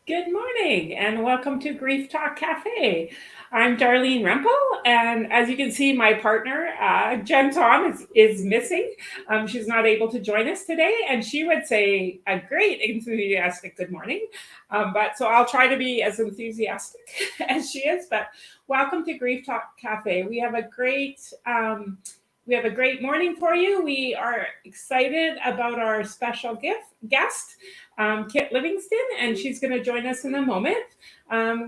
Good morning and welcome to Grief Talk Cafe. I'm Darlene Rempel, and as you can see, my partner, Jen Tom, is missing. She's not able to join us today, and she would say a great enthusiastic good morning. But so I'll try to be as enthusiastic as she is. But welcome to Grief Talk Cafe. We have a great morning for you. We are excited about our special guest, Kit Livingston, and she's going to join us in a moment.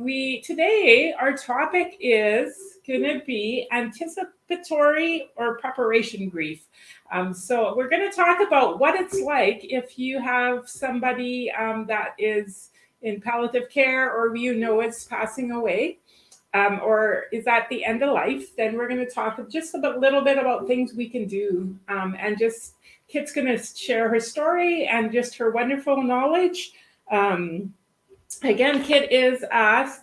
We today our topic is going to be anticipatory or preparation grief. So we're going to talk about what it's like if you have somebody that is in palliative care or is passing away. Or is at the end of life, then we're going to talk just a little bit about things we can do. And just Kit's going to share her story and just her wonderful knowledge. Um, Again, Kit has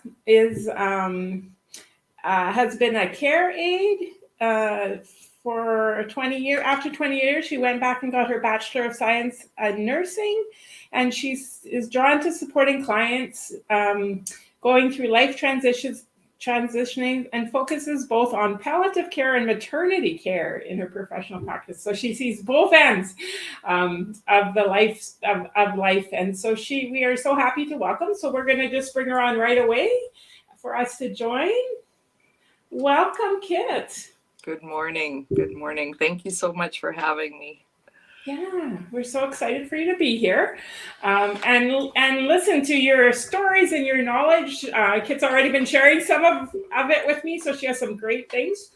been a care aide for 20 years. After 20 years, she went back and got her Bachelor of Science in Nursing, and she is drawn to supporting clients going through life transitioning and focuses both on palliative care and maternity care in her professional practice. So she sees both ends of the life. And so we are so happy to welcome. So we're going to just bring her on right away for us to join. Welcome, Kit. Good morning. Good morning. Thank you so much for having me. Yeah, we're so excited for you to be here and listen to your stories and your knowledge. Kit's already been sharing some of it with me, so she has some great things.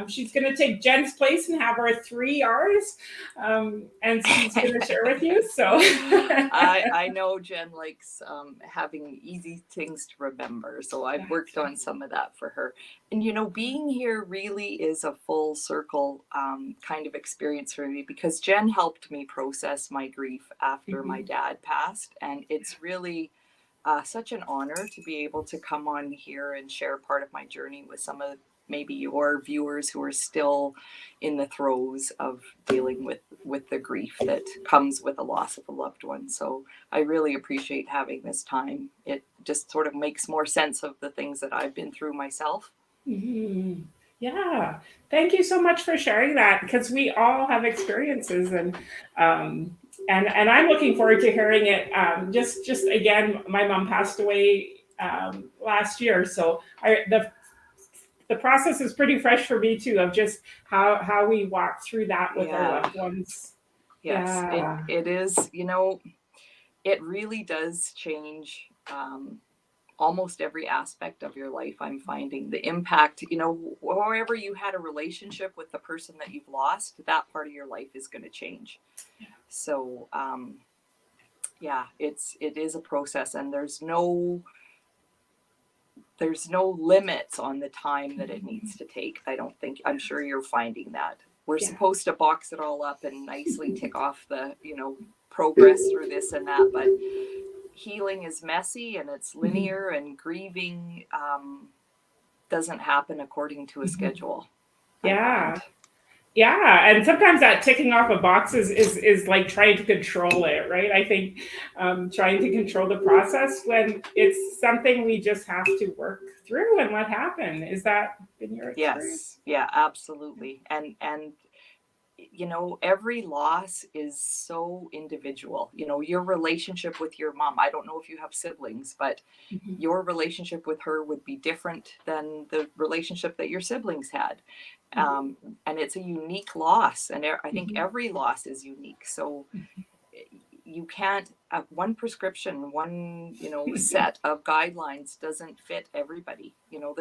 She's going to take Jen's place and have our 3 R's, and she's going to share with you. So I know Jen likes having easy things to remember, so I've worked on some of that for her. And being here really is a full circle kind of experience for me, because Jen helped me process my grief after my dad passed, and it's really such an honor to be able to come on here and share part of my journey with some of maybe your viewers who are still in the throes of dealing with the grief that comes with the loss of a loved one. So I really appreciate having this time. It just sort of makes more sense of the things that I've been through myself. Mm-hmm. Yeah, thank you so much for sharing that, because we all have experiences, um, and I'm looking forward to hearing it. Just again, my mom passed away last year, so the process is pretty fresh for me too, of just how we walk through that with our Yeah. loved ones. Yes, Yeah. it is, it really does change almost every aspect of your life. I'm finding the impact, wherever you had a relationship with the person that you've lost, that part of your life is going to change. So, yeah, it is a process, and there's no limits on the time that it needs to take. I'm sure you're finding that. We're Yeah. supposed to box it all up and nicely tick off the, progress through this and that, but healing is messy and it's linear, and grieving doesn't happen according to a schedule, I Yeah. find. Yeah, and sometimes that ticking off of boxes is like trying to control it, right? I think trying to control the process when it's something we just have to work through and let happen. Is that been your experience? Yes, yeah, absolutely. And every loss is so individual. Your relationship with your mom, I don't know if you have siblings, but Mhm. your relationship with her would be different than the relationship that your siblings had. Mhm. And it's a unique loss. And I think Mhm. every loss is unique. So you can't, one prescription, one, set of guidelines doesn't fit everybody. Yeah.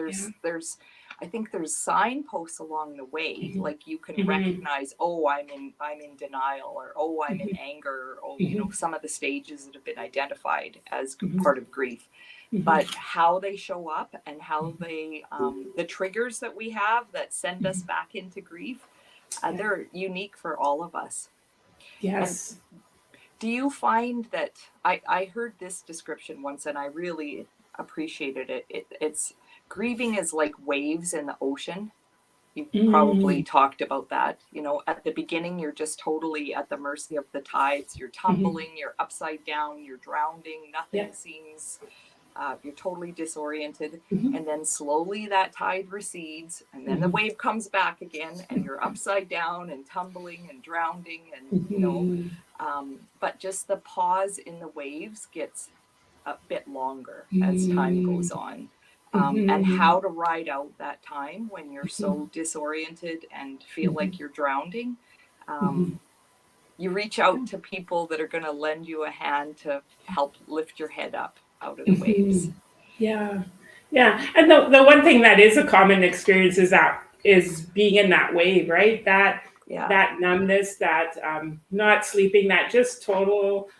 I think there's signposts along the way, Mhm. like you can Mhm. recognize, oh, I'm in denial, or oh, I'm in Mhm. anger, or oh, Mhm. some of the stages that have been identified as Mhm. part of grief. Mhm. But how they show up and how they, the triggers that we have that send us Mhm. back into grief, Yeah. they're unique for all of us. And Yes. do you find that I heard this description once and I really appreciated it. It's grieving is like waves in the ocean. You probably Mm. talked about that. You know, at the beginning, you're just totally at the mercy of the tides. You're Mhm. tumbling, you're upside down, you're drowning. Yeah. Nothing seems, you're totally disoriented. Mhm. And then slowly that tide recedes, and then the Mhm. wave comes back again, and you're upside down and tumbling and drowning. And, Mhm. but just the pause in the waves gets a bit longer as time goes Mhm. on. And Mhm. how to ride out that time when you're Mhm. so disoriented and feel Mhm. like you're drowning. Mhm. You reach out to people that are going to lend you a hand to help lift your head up out of the waves. Mhm. Yeah. Yeah. And the one thing that is a common experience is being in that wave, right? Yeah. That numbness, that not sleeping, that just total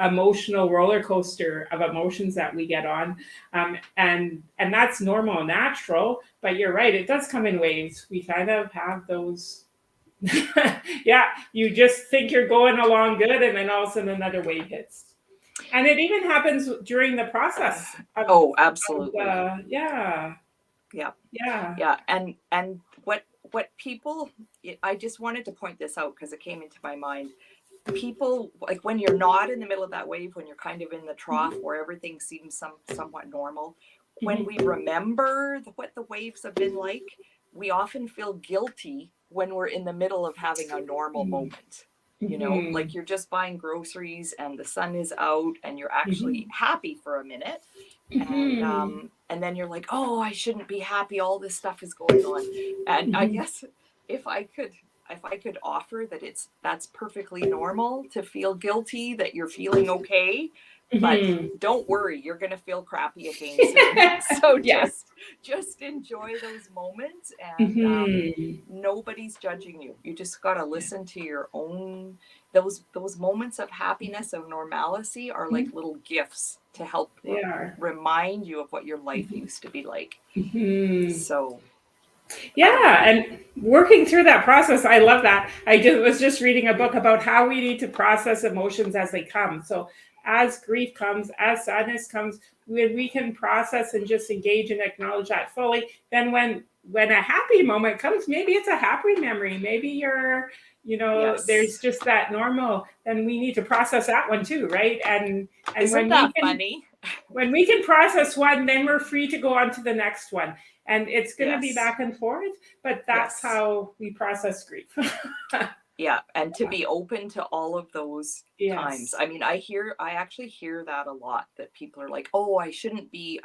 emotional roller coaster of emotions that we get on, and that's normal and natural. But you're right, it does come in waves. We kind of have those. Yeah, you just think you're going along good, and then all of a sudden another wave hits. And it even happens during the process Oh, of absolutely. yeah, Yeah. yeah. Yeah. And what people, I just wanted to point this out because it came into my mind. People, like when you're not in the middle of that wave, when you're kind of in the trough Mhm, where everything seems somewhat normal, when we mhm, remember what the waves have been like, we often feel guilty when we're in the middle of having a normal moment. You know, like mhm, you're just buying groceries and the sun is out and you're actually mhm, happy for a minute, mhm, and then you're like, oh, I shouldn't be happy, all this stuff is going on. And I mhm, guess if I could, if I could offer that, that's perfectly normal to feel guilty that you're feeling okay, but mhm. don't worry, you're going to feel crappy again soon. So Yeah. just enjoy those moments, and Mhm. nobody's judging you. You just got to Yeah. listen to your own. Those moments of happiness and normalcy are like Mhm. little gifts to help They are. remind you of what your life Mhm. used to be like. Mhm. So um Yeah, and working through that process, I love that. Was just reading a book about how we need to process emotions as they come. So as grief comes, as sadness comes, when we can process and just engage and acknowledge that fully, then when a happy moment comes, maybe it's a happy memory, maybe yes, there's just that normal, then we need to process that one too, right? And isn't that funny? when we can process one, then we're free to go on to the next one. And it's going to be Yes, back and forth, but that's yes, how we process grief. yeah, and to be open to all of those times. Yes. I mean, I actually hear that a lot, that people are like, oh, I shouldn't be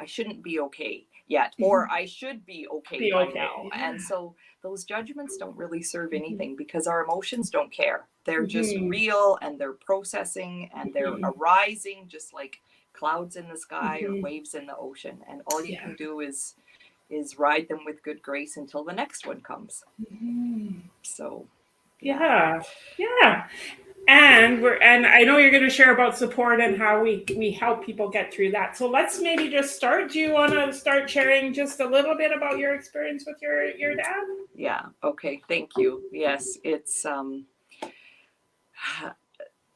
okay yet, or I should be okay Be by okay. now. And Yeah. so those judgments don't really serve Mhm. anything, because our emotions don't care. They're just Mhm. real, and they're processing, and they're Mhm. arising just like clouds in the sky or Mhm. waves in the ocean, and all you Yeah. can do is ride them with good grace until the next one comes. Mhm. So yeah. Yeah. Yeah. And I know you're going to share about support and how we help people get through that. So let's maybe just start. Do you want to start sharing just a little bit about your experience with your dad? Yeah. Okay. Thank you. Yes, it's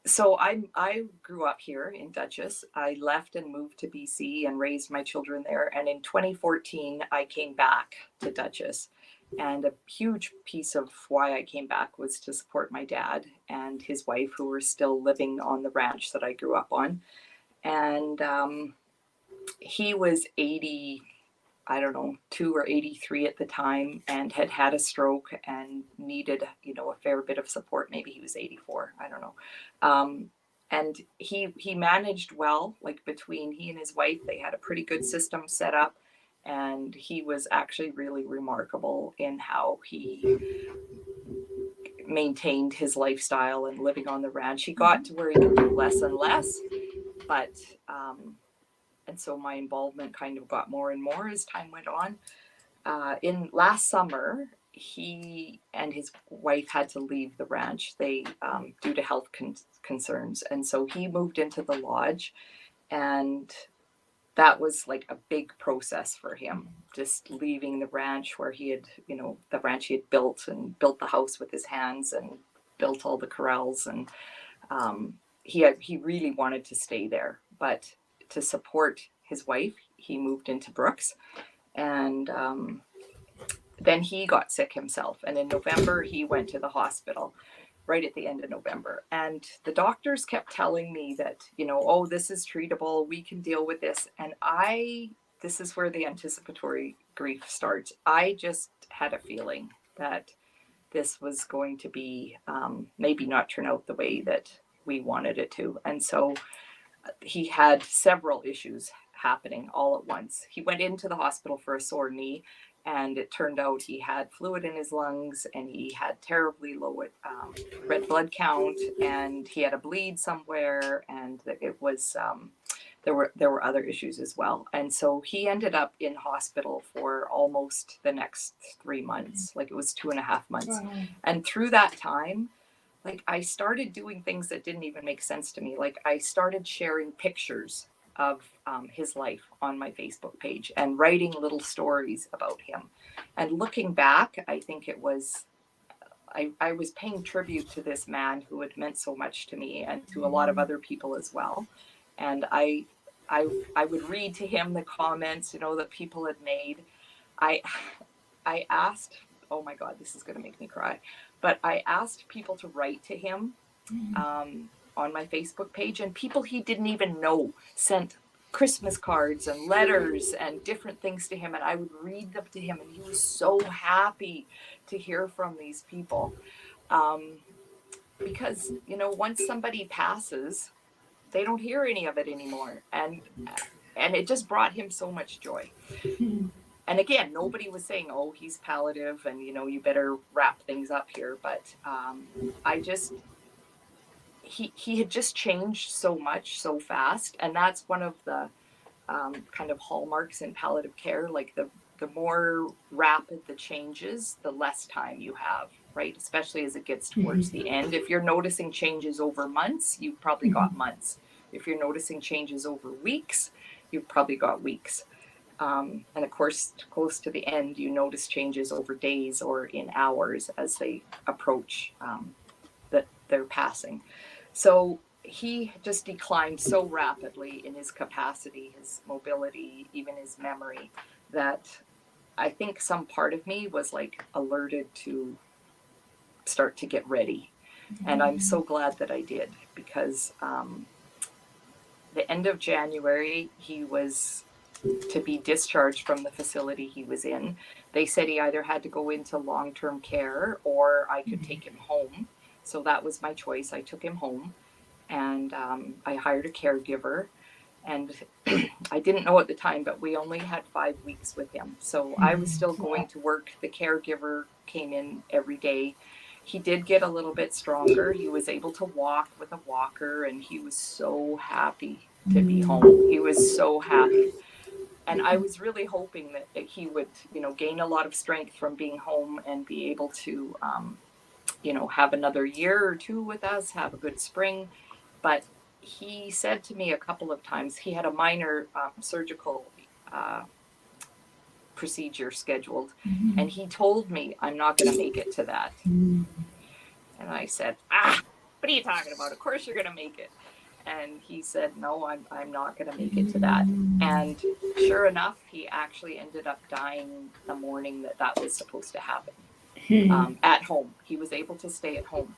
so I grew up here in Dutchess. I left and moved to BC and raised my children there. And in 2014, I came back to Dutchess. And a huge piece of why I came back was to support my dad and his wife, who were still living on the ranch that I grew up on. And he was 80, I don't know, 2 or 83 at the time, and had a stroke and needed, a fair bit of support. Maybe he was 84. I don't know. And he managed well, like between he and his wife, they had a pretty good system set up. And he was actually really remarkable in how he maintained his lifestyle and living on the ranch. He got to where he could do less and less, but and so my involvement kind of got more and more as time went on. In last summer, he and his wife had to leave the ranch. They due to health concerns, and so he moved into the lodge, and that was like a big process for him. Just leaving the ranch where he had, the ranch he had built, and built the house with his hands, and built all the corrals, and he really wanted to stay there, but to support his wife, he moved into Brooks, and then he got sick himself. And in November, he went to the hospital right at the end of November. And the doctors kept telling me that, oh, this is treatable. We can deal with this. And this is where the anticipatory grief starts. I just had a feeling that this was going to be maybe not turn out the way that we wanted it to. And so he had several issues happening all at once. He went into the hospital for a sore knee, and it turned out he had fluid in his lungs, and he had terribly low red blood count, and he had a bleed somewhere, and it was there were other issues as well. And so he ended up in hospital for almost the next 3 months. Like, it was 2.5 months. Wow. And through that time, like, I started doing things that didn't even make sense to me. Like, I started sharing pictures of his life on my Facebook page and writing little stories about him. And looking back, I think it was, I was paying tribute to this man who had meant so much to me and to a lot of other people as well. And I would read to him the comments, that people had made. I asked, oh my God, this is going to make me cry. But I asked people to write to him on my Facebook page, and people he didn't even know sent Christmas cards and letters and different things to him, and I would read them to him, and he was so happy to hear from these people. Because, once somebody passes, they don't hear any of it anymore. And it just brought him so much joy. And again, nobody was saying, oh, he's palliative and, you better wrap things up here. But he had just changed so much so fast. And that's one of the kind of hallmarks in palliative care. Like, the more rapid the changes, the less time you have, right? Especially as it gets towards the end. If you're noticing changes over months, you've probably got months. If you're noticing changes over weeks, you've probably got weeks. And of course, close to the end, you notice changes over days or in hours as they approach their passing. So he just declined so rapidly in his capacity, his mobility, even his memory, that I think some part of me was like alerted to start to get ready. And I'm so glad that I did, because the end of January, he was to be discharged from the facility he was in. They said he either had to go into long-term care or I could take him home. So that was my choice. I took him home, and I hired a caregiver. And I didn't know at the time, but we only had 5 weeks with him. So I was still going to work. The caregiver came in every day. He did get a little bit stronger. He was able to walk with a walker, and he was so happy to be home. He was so happy. And I was really hoping that he would, gain a lot of strength from being home and be able to, have another year or two with us, have a good spring. But he said to me a couple of times, he had a minor surgical procedure scheduled. And he told me, I'm not going to make it to that. And I said, what are you talking about? Of course you're going to make it. And he said, no, I'm not going to make it to that. And sure enough, he actually ended up dying the morning that was supposed to happen at home. He was able to stay at home.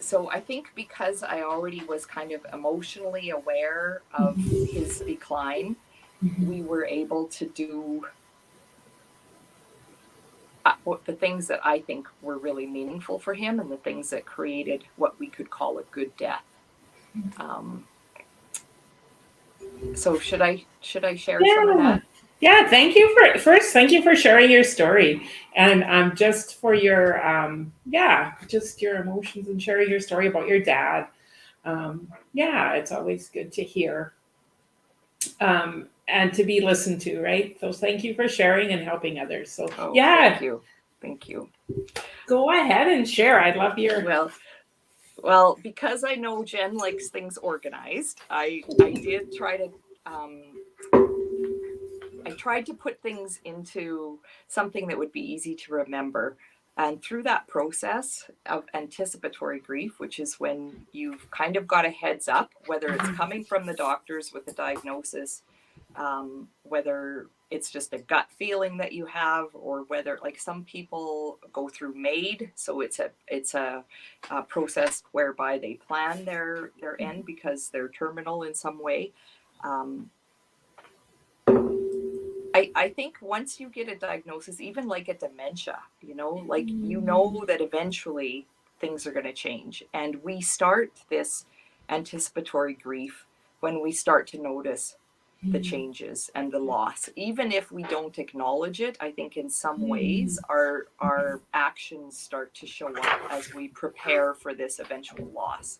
So I think because I already was kind of emotionally aware of his decline, we were able to do the things that I think were really meaningful for him, and the things that created what we could call a good death. So should I share some of that? Yeah, thank you for sharing your story, and just for your just your emotions and sharing your story about your dad. It's always good to hear and to be listened to, right? So thank you for sharing and helping others. So thank you. Go ahead and share. I'd love your Well, because I know Jen likes things organized, I did try to I tried to put things into something that would be easy to remember. And through that process of anticipatory grief, which is when you've kind of got a heads up, whether it's coming from the doctors with a diagnosis, whether it's just a gut feeling that you have, or whether, like, some people go through MAID, so it's a process whereby they plan their end because they're terminal in some way. I think once you get a diagnosis, even like a dementia, like, that eventually things are going to change. And we start this anticipatory grief when we start to notice the changes and the loss. Even if we don't acknowledge it, I think in some ways our actions start to show up as we prepare for this eventual loss.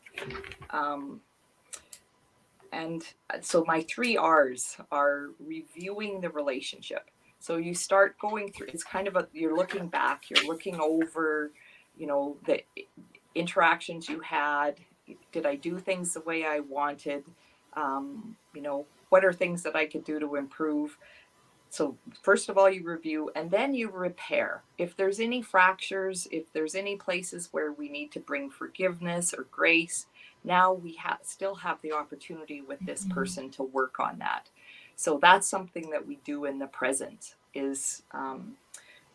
And so my 3 R's are reviewing the relationship. So you start going through, it's kind of you're looking back, you're looking over, the interactions you had. Did I do things the way I wanted? What are things that I could do to improve? So first of all, you review, and then you repair. If there's any fractures, if there's any places where we need to bring forgiveness or grace, now we still have the opportunity with this person to work on that. So that's something that we do in the present, is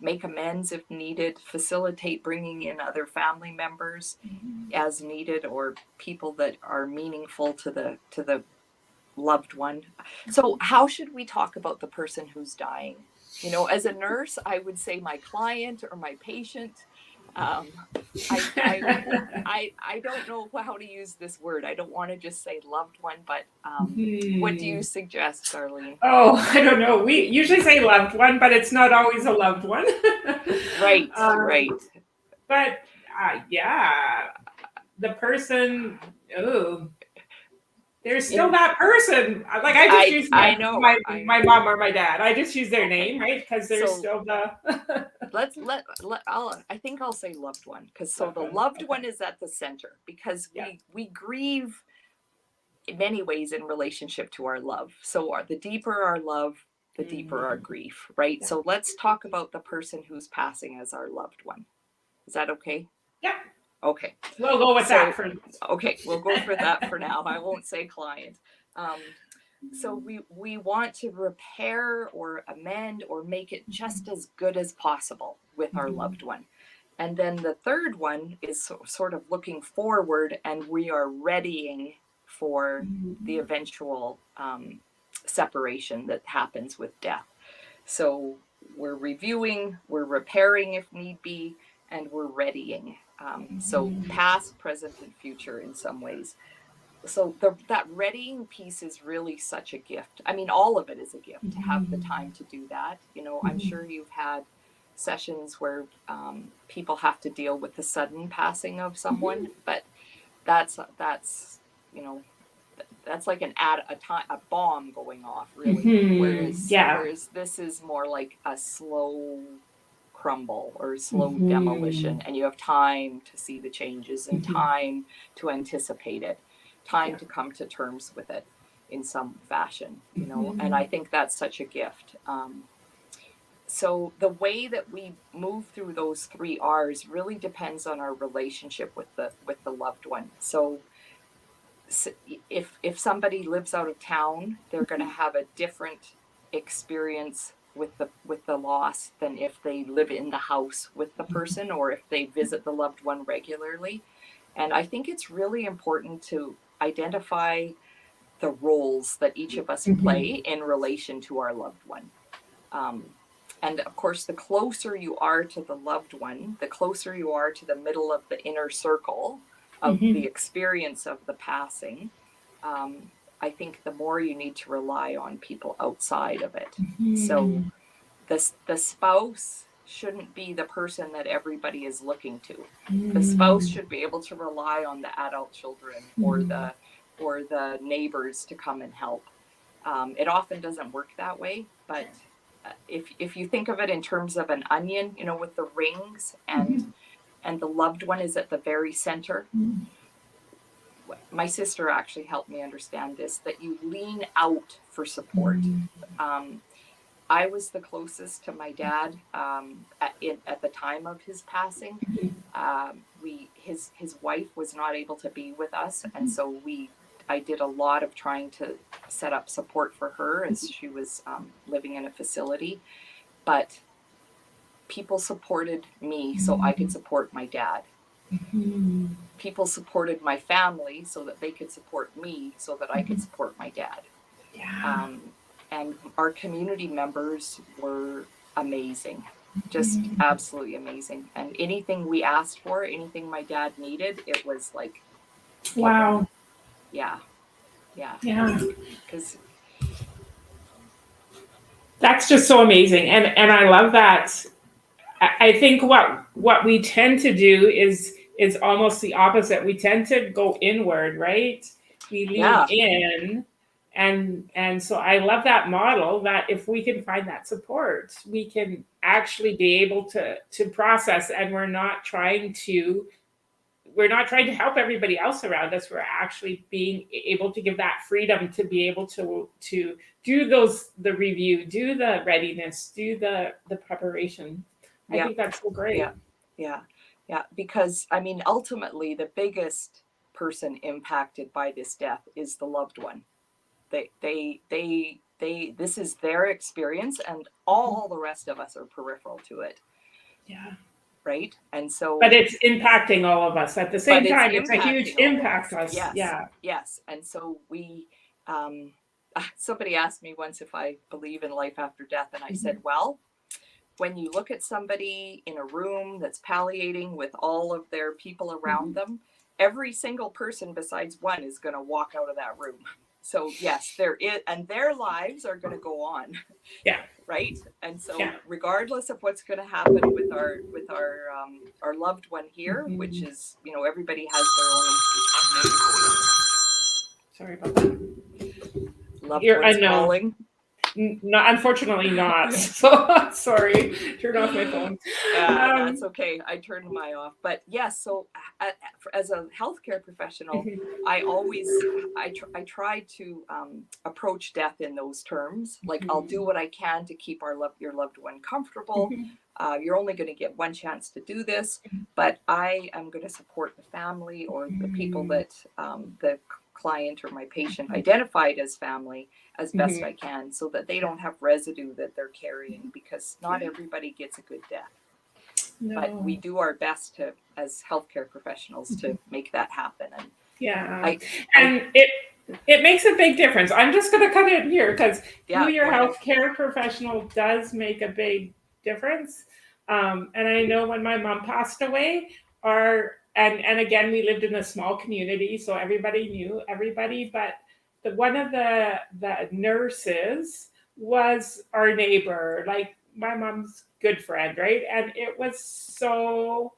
make amends if needed, facilitate bringing in other family members as needed, or people that are meaningful to the loved one. So how should we talk about the person who's dying? As a nurse, I would say my client or my patient. I don't know how to use this word. I don't want to just say loved one, but what do you suggest, Darlene? Oh, I don't know. We usually say loved one, but it's not always a loved one. Right, right. But yeah, the person, there's still that person. Like, I just use my mom or my dad. I just use their name, right? Because they're still the. I think I'll say loved one, because the loved one is at the center, because we grieve in many ways in relationship to our love. So the deeper our love, the deeper our grief, right? Yeah. So let's talk about the person who's passing as our loved one. Is that okay? Yeah. Okay. We'll go with that for. Okay, we'll go for that for now. I won't say client. So we want to repair or amend or make it just as good as possible with our loved one. And then the third one is sort of looking forward, and we are readying for the eventual separation that happens with death. So we're reviewing, we're repairing if need be, and we're readying. So past, present, and future in some ways. So that readying piece is really such a gift. I mean, all of it is a gift to have the time to do that. I'm sure you've had sessions where people have to deal with the sudden passing of someone, but that's like a bomb going off, really. Whereas this is more like a slow crumble or slow demolition, and you have time to see the changes and time to anticipate it, time to come to terms with it in some fashion, and I think that's such a gift. So the way that we move through those 3 R's really depends on our relationship with the loved one. So if somebody lives out of town, they're going to have a different experience with the loss than if they live in the house with the person, or if they visit the loved one regularly. And I think it's really important to identify the roles that each of us play in relation to our loved one. And of course, the closer you are to the loved one, the closer you are to the middle of the inner circle of the experience of the passing, I think the more you need to rely on people outside of it. So the spouse shouldn't be the person that everybody is looking to. The spouse should be able to rely on the adult children or the neighbors to come and help. It often doesn't work that way, but if you think of it in terms of an onion, with the rings and the loved one is at the very center. My sister actually helped me understand this, that you lean out for support. I was the closest to my dad at the time of his passing. His wife was not able to be with us, and so we I did a lot of trying to set up support for her as she was living in a facility, but people supported me so I could support my dad. Mm-hmm. People supported my family so that they could support me so that I could support my dad. Yeah. And our community members were amazing, just absolutely amazing. And anything we asked for, anything my dad needed, it was like, Wow. yeah, yeah. Yeah. Because That's just so amazing. And I love that. I think what we tend to do is almost the opposite. We tend to go inward, right? We lean yeah, in, and so I love that model that if we can find that support, we can actually be able to process, and we're not trying to help everybody else around us. We're actually being able to give that freedom to be able to do the review, do the readiness, do the preparation. I yeah, think that's so yeah, great. yeah, yeah. Because I mean, ultimately, the biggest person impacted by this death is the loved one. This is their experience, and all the rest of us are peripheral to it, Yeah. right? And But so, it's impacting all of us at the but same it's time. It's a huge impacting all of impact us. to us. Yes, Yeah. yes. And so um, somebody asked me once if I believe in life after death, and I said, well, when you look at somebody in a room that's palliating with all of their people around them, every single person besides one is going to walk out of that room. So yes, there is, and their lives are going to go on, Yeah. right? And so, Yeah. regardless of what's going to happen with our loved one here, which Mhm. is, everybody has Sorry about that. their own loved Here, I ones know. calling. Not, unfortunately not. So sorry. Turn off my phone. That's okay. I turned mine off. But yes, so as a healthcare professional, I always I try to approach death in those terms. Like, I'll do what I can to keep your loved one comfortable. You're only going to get one chance to do this, but I am going to support the family or the people that the client or my patient identified as family as best I can, so that they don't have residue that they're carrying, because not everybody gets a good death. But we No. do our best to, as healthcare professionals, to make that happen. And Yeah. I And it makes a big difference. I'm just going to cut in here because who yeah, your go ahead. healthcare professional does make a big difference. And I know when my mom passed away, and again, we lived in a small community, so everybody knew everybody. But one of the nurses was our neighbor, like my mom's good friend, right? And it was so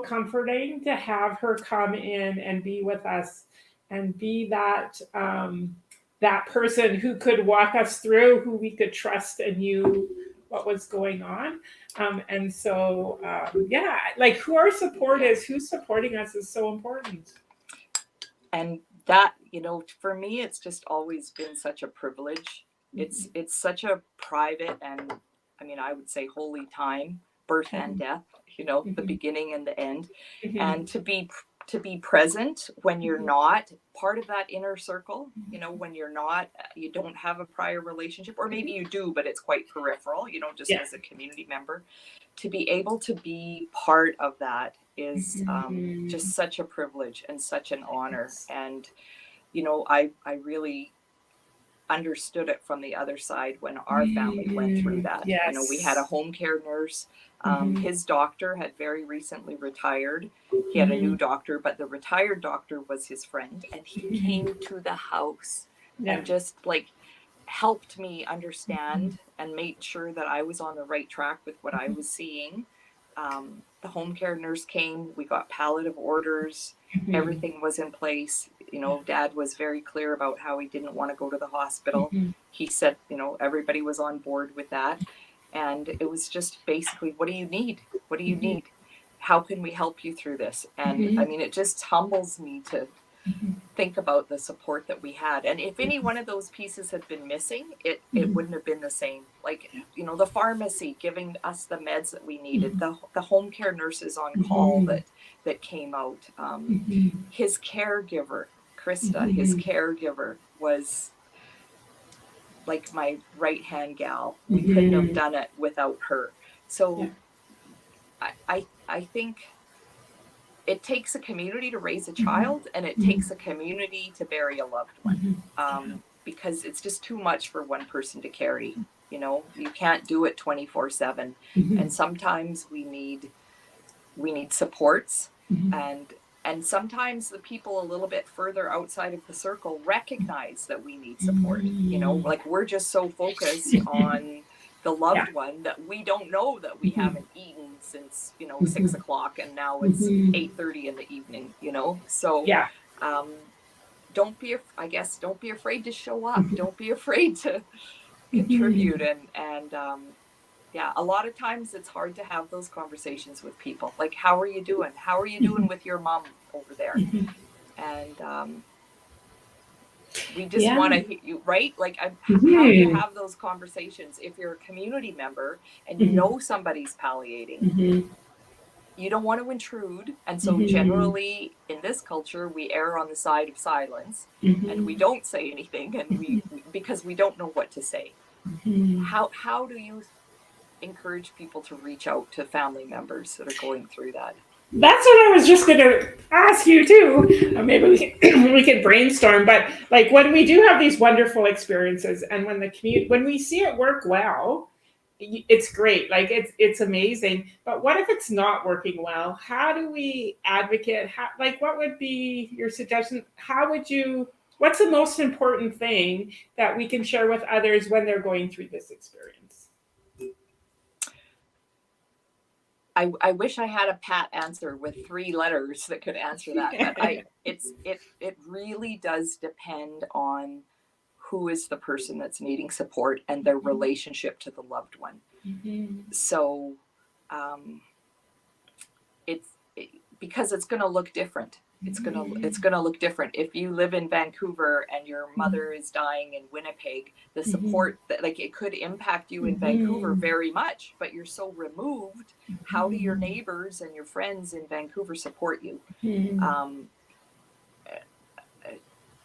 comforting to have her come in and be with us and be that person who could walk us through, who we could trust and knew what was going on. And so, yeah, like who our support is, who's supporting us is so important. And that, for me, it's just always been such a privilege. It's such a private, and I mean, I would say holy time, birth and death, the beginning and the end. And to be present when you're not part of that inner circle, when you don't have a prior relationship, or maybe you do, but it's quite peripheral, just Yeah. as a community member. To be able to be part of that is just such a privilege and such an honor. And I really understood it from the other side when our family went through that. We had a Yes. home care nurse. His doctor had very recently retired. He had a new doctor, but the retired doctor was his friend, and he came to the house Yeah. and just like helped me understand and made sure that I was on the right track with what I was seeing. The home care nurse came, we got palliative orders, everything was in place. Dad was very clear about how he didn't want to go to the hospital. He said, everybody was on board with that. And it was just basically, what do you need? What do you need? How can we help you through this? And I mean, it just humbles me to think about the support that we had. And if any one of those pieces had been missing, it wouldn't have been the same. Like, the pharmacy giving us the meds that we needed, the home care nurses on call that came out, his caregiver Krista, his caregiver, was like my right hand gal. We couldn't have done it without her. So I think it takes a community to raise a child, and it takes a community to bury a loved one, because it's just too much for one person to carry. You know, you can't do it 24/7, and sometimes we need supports, and sometimes the people a little bit further outside of the circle recognize that we need support. You know, like we're just so focused on the loved one that we don't know that we haven't eaten since, 6 o'clock, and now it's 8:30 in the evening, so don't be afraid to show up. Don't be afraid to contribute. And a lot of times it's hard to have those conversations with people. Like, how are you doing? How are you doing with your mom over there? And we just want to hit you, right? Like, how do you have those conversations if you're a community member and you know somebody's palliating? You don't want to intrude. And so generally in this culture, we err on the side of silence, and we don't say anything, and because we don't know what to say. How do you encourage people to reach out to family members that are going through that? That's what I was just going to ask you too. Maybe we could brainstorm. But like when we do have these wonderful experiences, and when we see it work well, it's great. Like it's amazing. But what if it's not working well? How do we advocate? What would be your suggestion? What's the most important thing that we can share with others when they're going through this experience? I wish I had a pat answer with 3 letters that could answer that. But it really does depend on who is the person that's needing support and their relationship to the loved one. So because it's going to look different. It's gonna look different. If you live in Vancouver and your mother is dying in Winnipeg, the support that it could impact you in Vancouver very much, but you're so removed. How do your neighbors and your friends in Vancouver support you?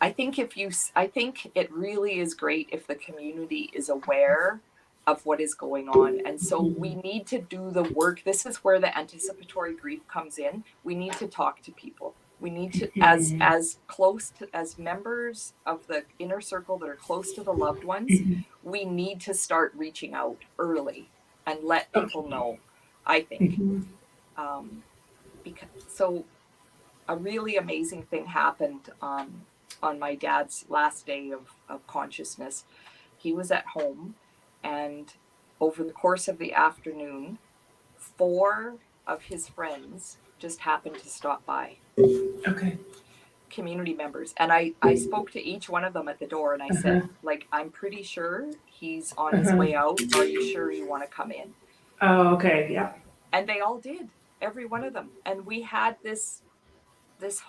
I think it really is great if the community is aware of what is going on. And so we need to do the work. This is where the anticipatory grief comes in. We need to talk to people. We need to, as close to, as members of the inner circle that are close to the loved ones, we need to start reaching out early and let people know, I think. So a really amazing thing happened on my dad's last day of consciousness. He was at home, and over the course of the afternoon, 4 of his friends just happened to stop by. Okay. Community members. And I spoke to each one of them at the door, and I said, I'm pretty sure he's on his way out. Are you sure you want to come in? Oh, okay. Yeah. And they all did, every one of them. And we had this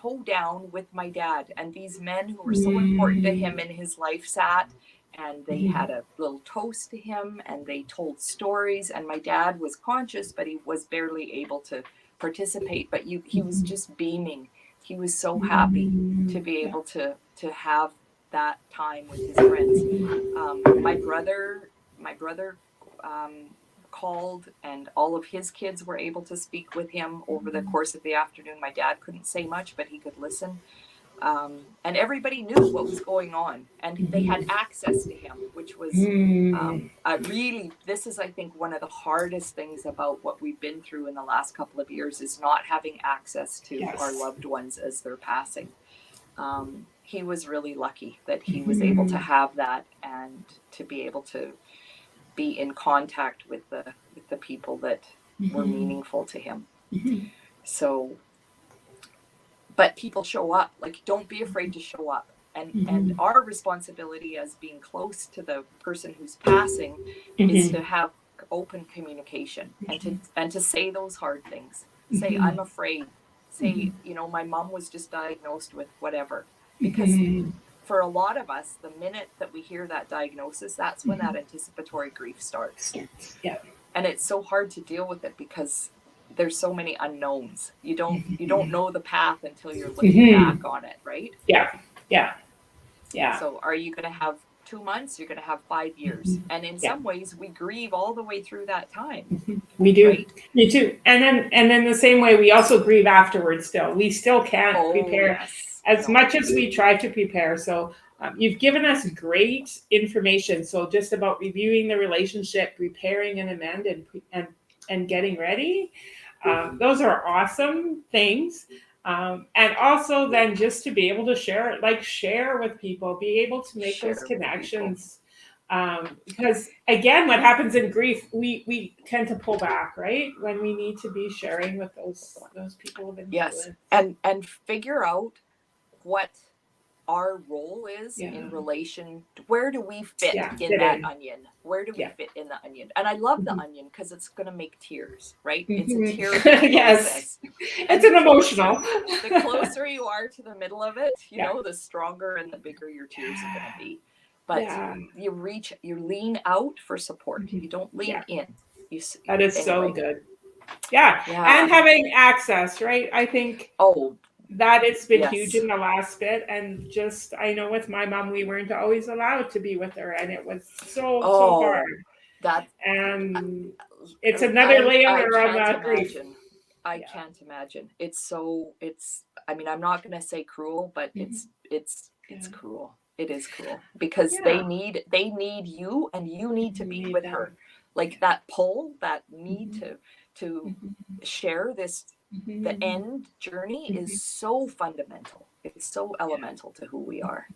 hoedown with my dad, and these men who were so important to him in his life sat, and they had a little toast to him, and they told stories, and my dad was conscious, but he was barely able to participate, but he was just beaming. He was so happy to be able to have that time with his friends. My brother called, and all of his kids were able to speak with him over the course of the afternoon. My dad couldn't say much, but he could listen. And everybody knew what was going on, and they had access to him, which was really, this is, I think, one of the hardest things about what we've been through in the last couple of years, is not having access to our loved ones as they're passing. He was really lucky that he was able to have that, and to be able to be in contact with the people that were meaningful to him. So, but people show up. Like, don't be afraid to show up. And our responsibility as being close to the person who's passing is to have open communication, and to say those hard things. Say, I'm afraid. Say, my mom was just diagnosed with whatever. Because for a lot of us, the minute that we hear that diagnosis, that's when that anticipatory grief starts. Yeah. And it's so hard to deal with it because there's so many unknowns. You don't know the path until you're looking back on it, right? Yeah. Yeah. Yeah. So are you going to have 2 months? You're going to have 5 years. And in Yeah. some ways, we grieve all the way through that time, We do. right? Me too. And then the same way we also grieve afterwards still. We still can't Oh, prepare yes. as No. much as we try to prepare. So you've given us great information. So just about reviewing the relationship, repairing and amend, and getting ready. Those are awesome things. And also then just to be able to share, like share with people, be able to make those Share with people. connections. Because again, what happens in grief, we tend to pull back, right? When we need to be sharing with those people of Yes. influence. And figure out what our role is Yeah. in relation to where do we fit Yeah. in Fit that in. onion? Where do we Yeah. fit in the onion? And I love the Mhm. onion because it's going to make tears, right? It's a Mhm. tearful Yes. process. It's And the an emotional. closer you are to the middle of it, Yeah. the stronger and the bigger your tears are going to be. But Yeah. you lean out for support. Mhm. You don't lean Yeah. in. That is so Anyway. good. Yeah. And Yeah. having access, right? I think Oh, that it's been huge yes. in the last bit. And just, I know with my mom, we weren't always allowed to be with her. And it was so Oh, hard. that And it's another I layer on can't that grief. imagine. I Yeah. can't imagine. I mean, I'm not going to say cruel, but Mhm. it's Yeah. cruel. It is cruel because Yeah. they need you and you need to You be need with them. her. Like that pull, that need Mhm. to Mhm. share this, the Mhm. end journey is Mhm. so fundamental. It's so Yeah. elemental to who we are.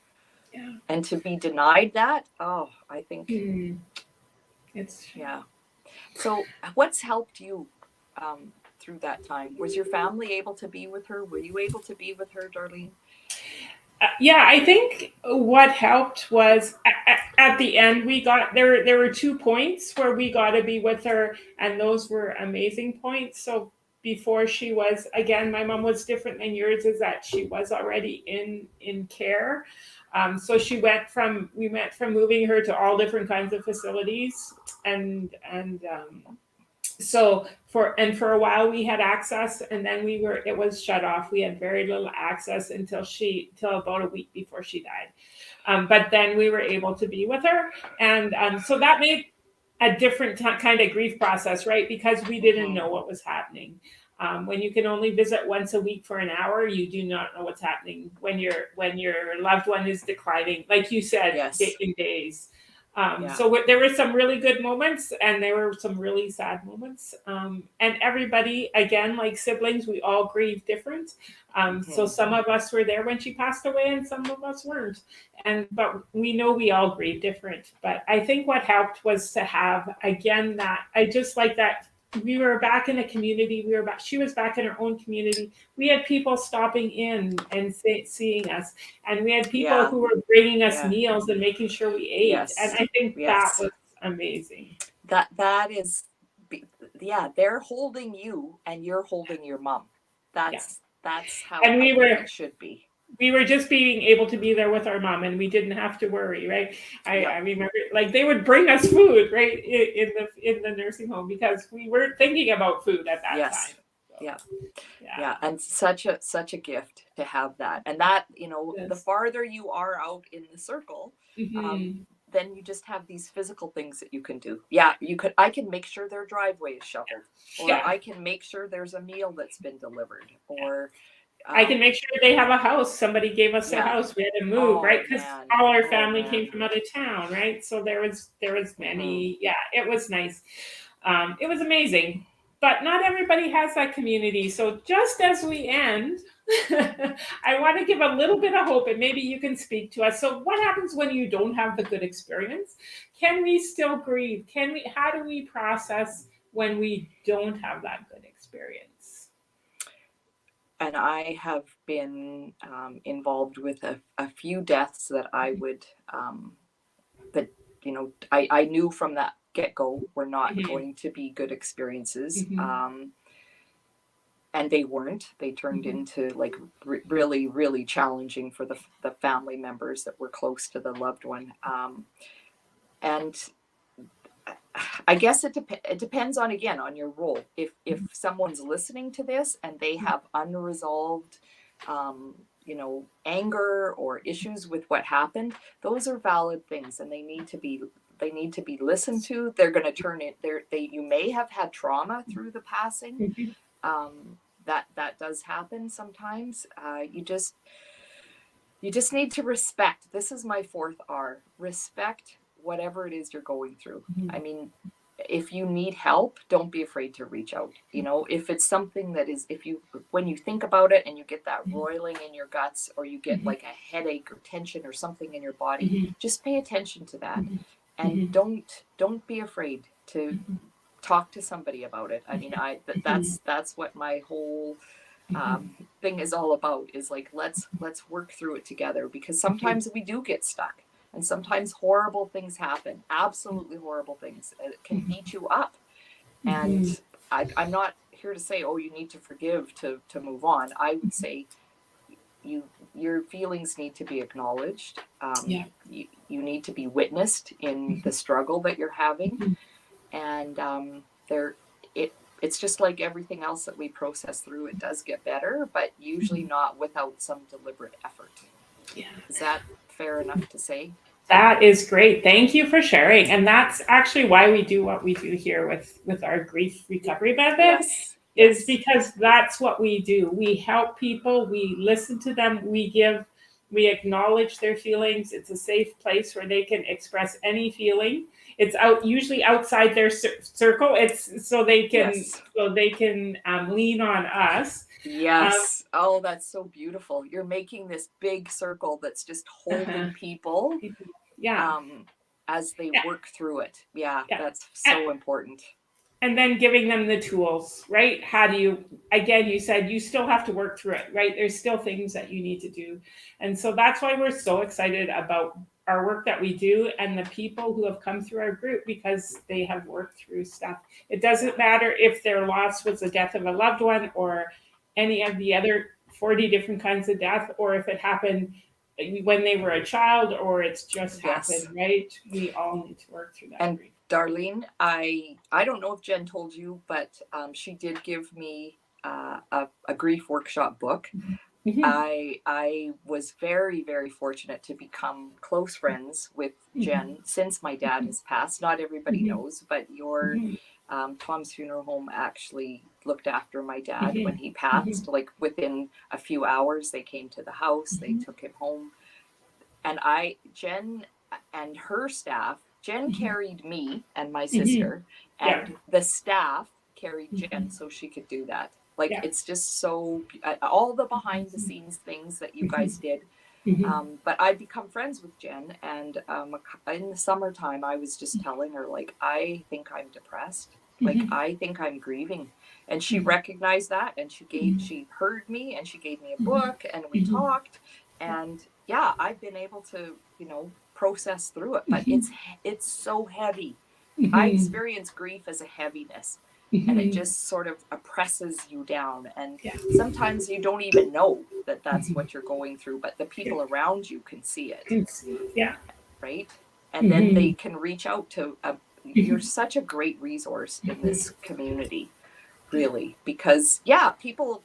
Yeah. And to be denied that, oh, I think, Hmm. It's yeah. So, what's helped you through that time? Was your family able to be with her? Were you able to be with her, Darlene? yeah, I think what helped was at the end we got there. There were 2 points where we got to be with her, and those were amazing points. So before she was, again, my mom was different than yours, is that she was already in care. So we went from moving her to all different kinds of facilities, and so for a while we had access, and then it was shut off. We had very little access till about a week before she died. But then we were able to be with her, and so that made a different kind of grief process, right? Because we didn't Mm-hmm. know what was happening. When you can only visit once a week for an hour, you do not know what's happening when your loved one is declining, like you said, Yes. in days. Yeah. So there were some really good moments, and there were some really sad moments. And everybody, again, like siblings, we all grieve different. So Mm-hmm. some of us were there when she passed away, and some of us weren't. But we know we all grieve different. But I think what helped was to have, again, that I just like that we were back in a community. She was back in her own community. We had people stopping in and seeing us, and we had people Yeah. who were bringing us Yeah. meals and making sure we ate. And Yes. I think that Yes. was amazing. That is, yeah. They're holding you, and you're holding your mom. Yeah. That's how And I we think were it should be. we were just being able to be there with our mom, and we didn't have to worry, right? I Yep. remember, like, they would bring us food, right, in the nursing home, because we weren't thinking about food at that Yes. time. So, Yeah. yeah. Yeah, and such a gift to have that. And that, the Yes. farther you are out in the circle, Mm-hmm. then you just have these physical things that you can do. Yeah, I can make sure their driveway is shoveled, or Yeah. I can make sure there's a meal that's been delivered, or I can make sure they have a house. Somebody gave us a yeah. house. We had to move, right? Oh Because man. all our Oh family came man. from out of town, right? So there was Mm-hmm. many. Yeah, it was nice. It was amazing. But not everybody has that community. So just as we end, I want to give a little bit of hope, and maybe you can speak to us. So what happens when you don't have the good experience? Can we still grieve? How do we process when we don't have that good experience? And I have been involved with a few deaths that I would that I knew from that get-go were not Mhm. going to be good experiences, Mhm. and they weren't. They turned Mhm. into like really really challenging for the family members that were close to the loved one, and I guess it depends on, again, on your role. If someone's listening to this and they have unresolved anger or issues with what happened, those are valid things, and they need to be listened to. They're going to turn it there. You may have had trauma through the passing. That does happen sometimes. You just need to respect. This is my fourth R. Respect whatever it is you're going through. I mean, if you need help, don't be afraid to reach out. If it's something that is, when you think about it and you get that roiling in your guts, or you get like a headache or tension or something in your body, just pay attention to that. And don't be afraid to talk to somebody about it. I mean, that's what my whole thing is all about, is like, let's work through it together, because sometimes we do get stuck, and sometimes horrible things happen, absolutely horrible things. It can beat you up. And I'm not here to say, oh, you need to forgive to move on. I would say your feelings need to be acknowledged. You need to be witnessed in the struggle that you're having. And it's just like everything else that we process through. It does get better, but usually not without some deliberate effort. Is that fair enough to say? That is great. Thank you for sharing. And that's actually why we do what we do here with our grief recovery method. Is because that's what we do. We help people, we listen to them, we acknowledge their feelings. It's a safe place where they can express any feeling. It's usually outside their circle. It's so they can lean on us. Yes. Oh, that's so beautiful. You're making this big circle that's just holding people. As they work through it. That's so important. And then giving them the tools, right? How do you, again, you said you still have to work through it, right? There's still things that you need to do. And so that's why we're so excited about our work that we do and the people who have come through our group, because they have worked through stuff. It doesn't matter if their loss was the death of a loved one, or any of the other 40 different kinds of death, or if it happened when they were a child, or it's just happened, right? We all need to work through that. And Darlene, I don't know if Jen told you, but she did give me a grief workshop book. I was very, very fortunate to become close friends with Jen since my dad has passed. Not everybody knows, but your Tom's Funeral Home actually looked after my dad when he passed. Like within a few hours, they came to the house, they took him home. And Jen and her staff, Jen carried me and my sister, and the staff carried Jen so she could do that. Like, it's just so, all the behind the scenes things that you guys did. But I'd become friends with Jen, and in the summertime, I was just telling her, like, I think I'm depressed. Like, I think I'm grieving. And she recognized that, and she heard me, and she gave me a book, and we talked. And yeah, I've been able to, process through it, but it's so heavy. I experience grief as a heaviness, and it just sort of oppresses you down. And sometimes you don't even know that that's what you're going through, but the people around you can see it. Right. And then they can reach out to, you're such a great resource in this community. Really, because people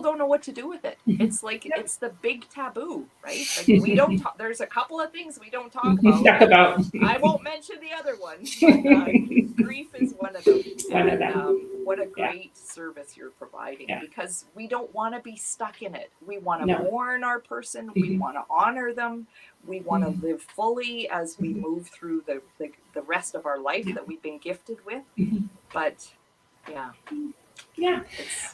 don't know what to do with it. It's like it's the big taboo, right? Like, we don't talk. There's a couple of things we don't talk about. I won't mention the other ones, but grief is one of them. What a great service you're providing, because we don't want to be stuck in it. We want to mourn our person. We want to honor them. We want to live fully as we move through the rest of our life that we've been gifted with. But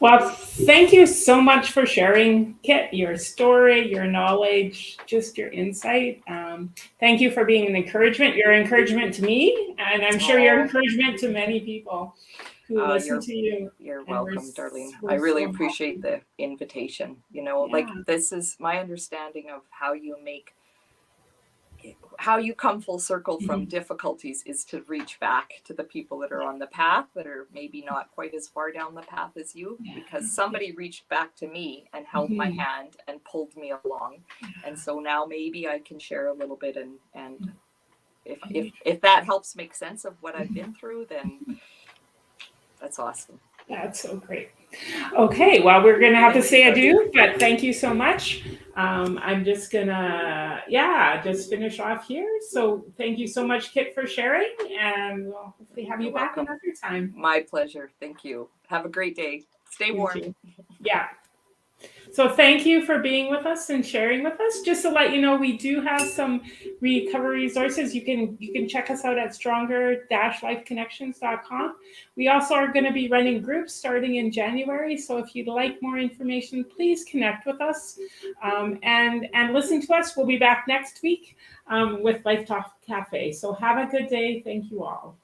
well, thank you so much for sharing, Kit, your story, your knowledge, just your insight. Thank you for being an encouragement. Your encouragement to me, and I'm sure your encouragement to many people who listen to you. You're welcome, Darlene. I really appreciate the invitation. Like, this is my understanding of how you come full circle from difficulties, is to reach back to the people that are on the path, that are maybe not quite as far down the path as you, because somebody reached back to me and held my hand and pulled me along. And so now maybe I can share a little bit, and if that helps make sense of what I've been through, then that's awesome. That's so great. Okay, well, we're going to have to Thank say you. adieu, but thank you so much. I'm just going to, just finish off here. So thank you so much, Kit, for sharing, and we'll hopefully have you You're back welcome. another time. My pleasure. Thank you. Have a great day. Stay You warm. too. Yeah. So thank you for being with us and sharing with us. Just to let you know, we do have some recovery resources. You can check us out at stronger-lifeconnections.com. We also are going to be running groups starting in January. So if you'd like more information, please connect with us and listen to us. We'll be back next week with Life Talk Cafe. So have a good day. Thank you all.